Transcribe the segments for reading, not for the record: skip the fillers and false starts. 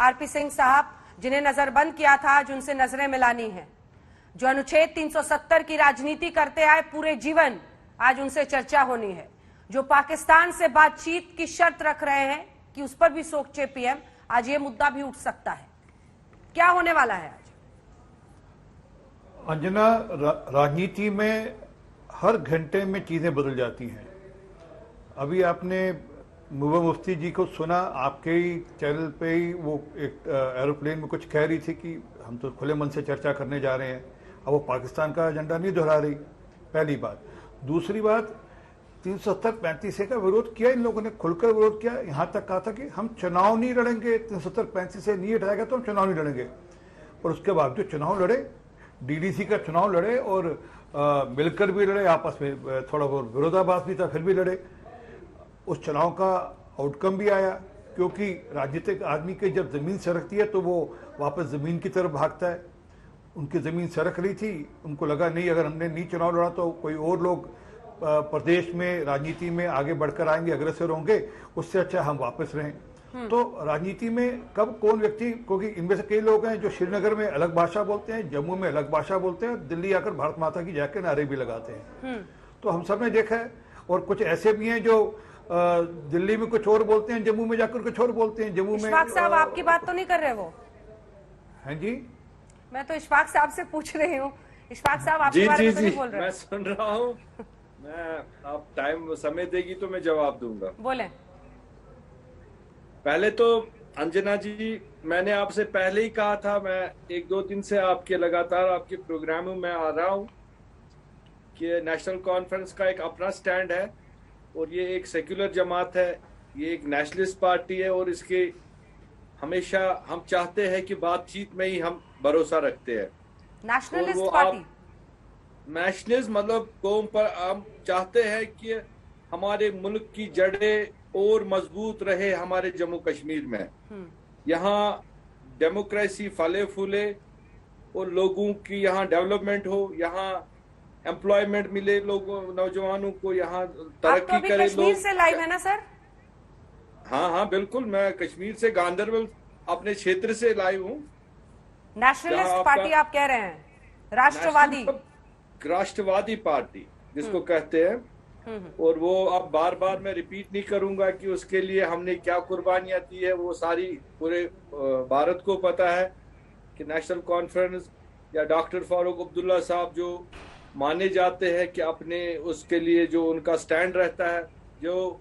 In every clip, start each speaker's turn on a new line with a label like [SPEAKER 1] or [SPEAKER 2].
[SPEAKER 1] RP Singh साहब, जिन्हें नजरबंद किया था, आज उनसे नजरें मिलानी है। जो अनुच्छेद 370 की राजनीति करते आए पूरे जीवन, आज उनसे चर्चा होनी है। जो पाकिस्तान से बातचीत की शर्त रख रहे हैं कि उस पर भी सोचे पीएम, आज ये मुद्दा भी उठ सकता है। क्या होने वाला है आज?
[SPEAKER 2] अंजना, राजनीति में हर घंटे में चीजें बदल जाती हैं। अभी आपने मुबा मुफ्ती जी को सुना, आपके ही चैनल पे ही वो एक एरोप्लेन में कुछ कह रही थी कि हम तो खुले मन से चर्चा करने जा रहे हैं। अब वो पाकिस्तान का एजेंडा नहीं दोहरा रही, पहली बात। दूसरी बात, 370-35 का विरोध किया इन लोगों ने, खुलकर विरोध किया। यहां तक कहा था कि हम चुनाव नहीं लड़ेंगे, 370-35 से नहीं हटाएगा तो हम चुनाव नहीं लड़ेंगे। और उसके बाद जो चुनाव लड़े, डीडीसी का चुनाव लड़े और मिलकर भी लड़े, आपस में थोड़ा बहुत विरोधाभास भी था, फिर भी लड़े। उस चुनाव का आउटकम भी आया, क्योंकि राजनीतिक आदमी की जब जमीन सरकती है तो वो वापस जमीन की तरफ भागता है। उनकी जमीन सरक रही थी, उनको लगा नहीं, अगर हमने नहीं चुनाव लड़ा तो कोई और लोग प्रदेश में राजनीति में आगे बढ़कर आएंगे, अग्रसर होंगे, उससे अच्छा हम वापस रहें। तो राजनीति में कब कौन व्यक्ति, क्योंकि इनमें से कई लोग हैं जो श्रीनगर में अलग भाषा बोलते हैं, जम्मू में अलग भाषा बोलते हैं, दिल्ली आकर भारत माता की जय के नारे भी लगाते हैं। तो हम सब ने देखा है। और कुछ ऐसे भी हैं जो दिल्ली में कुछ और बोलते हैं, जम्मू में जाकर कुछ और बोलते हैं। जम्मू में
[SPEAKER 1] इशफाक साहब आपकी बात तो नहीं कर रहे वो?
[SPEAKER 2] हैं जी,
[SPEAKER 1] मैं तो इशफाक साहब से पूछ रही हूँ। इशफाक साहब आपके बारे में तो नहीं बोल रहे?
[SPEAKER 3] मैं सुन रहा हूँ। मैं, आप टाइम समय देगी तो मैं जवाब दूंगा।
[SPEAKER 1] बोले।
[SPEAKER 3] पहले तो अंजना जी, मैंने आपसे पहले ही कहा था, मैं 1-2 दिन से आपके लगातार आपके प्रोग्रामों में आ रहा हूँ कि नेशनल कॉन्फ्रेंस का एक अपना स्टैंड है और ये एक सेक्युलर जमात है, ये एक नेशनलिस्ट पार्टी है और इसके हमेशा हम चाहते हैं कि बातचीत में ही हम भरोसा रखते हैं।
[SPEAKER 1] नेशनलिस्ट पार्टी,
[SPEAKER 3] नेशनलिस्ट मतलब कौम पर हम चाहते हैं कि हमारे मुल्क की जड़ें और मजबूत रहे हमारे जम्मू कश्मीर में। यहाँ डेमोक्रेसी फले फूले और लोगों की यहाँ डेवलपमेंट हो, यहाँ एम्प्लॉयमेंट मिले, लोगों नौजवानों को यहाँ तरक्की
[SPEAKER 1] तो
[SPEAKER 3] करे।
[SPEAKER 1] कश्मीर से लाइव है ना सर?
[SPEAKER 3] हाँ, बिल्कुल। मैं कश्मीर से, गांधरबल अपने क्षेत्र से लाइव हूँ।
[SPEAKER 1] नेशनलिस्ट पार्टी आप कह रहे हैं?
[SPEAKER 3] राष्ट्रवादी पार्टी जिसको कहते हैं। और वो अब बार बार मैं रिपीट नहीं करूंगा कि उसके लिए हमने क्या कुर्बानियां दी है, वो सारी पूरे भारत को पता है कि नेशनल कॉन्फ्रेंस या डॉक्टर फारूक अब्दुल्ला साहब जो माने जाते हैं कि अपने उसके लिए जो उनका स्टैंड रहता है, जो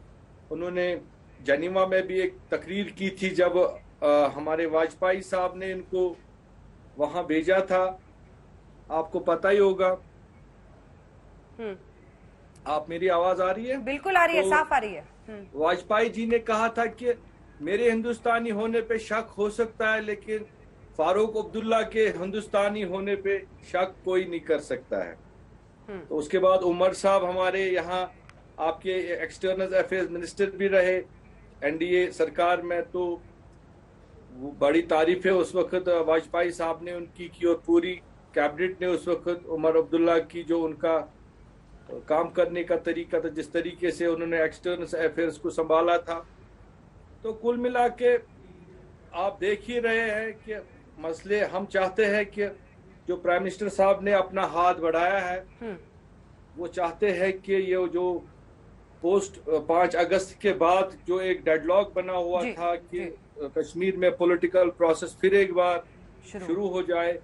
[SPEAKER 3] उन्होंने जनीवा में भी एक तकरीर की थी जब हमारे वाजपेयी साहब ने इनको वहां भेजा था, आपको पता ही होगा। आप, मेरी आवाज आ रही है?
[SPEAKER 1] बिल्कुल आ रही है, साफ आ रही है।
[SPEAKER 3] वाजपेयी जी ने कहा था कि मेरे हिंदुस्तानी होने पे शक हो सकता है, लेकिन फारूक अब्दुल्ला के हिंदुस्तानी होने पे शक कोई नहीं कर सकता है। तो उसके बाद उमर साहब हमारे यहाँ आपके एक्सटर्नल अफेयर्स मिनिस्टर भी रहे एनडीए सरकार में, तो वो बड़ी तारीफ है उस वक्त वाजपेयी साहब ने उनकी की और पूरी कैबिनेट ने उस वक्त उमर अब्दुल्ला की जो उनका काम करने का तरीका था, जिस तरीके से उन्होंने एक्सटर्नल अफेयर्स को संभाला था। तो कुल मिला के आप देख ही रहे हैं कि मसले, हम चाहते हैं कि जो प्राइम मिनिस्टर साहब ने अपना हाथ बढ़ाया है, वो चाहते हैं कि ये जो पोस्ट 5 अगस्त के बाद जो एक डेडलॉक बना हुआ था कि कश्मीर में पॉलिटिकल प्रोसेस फिर एक बार शुरू हो जाए,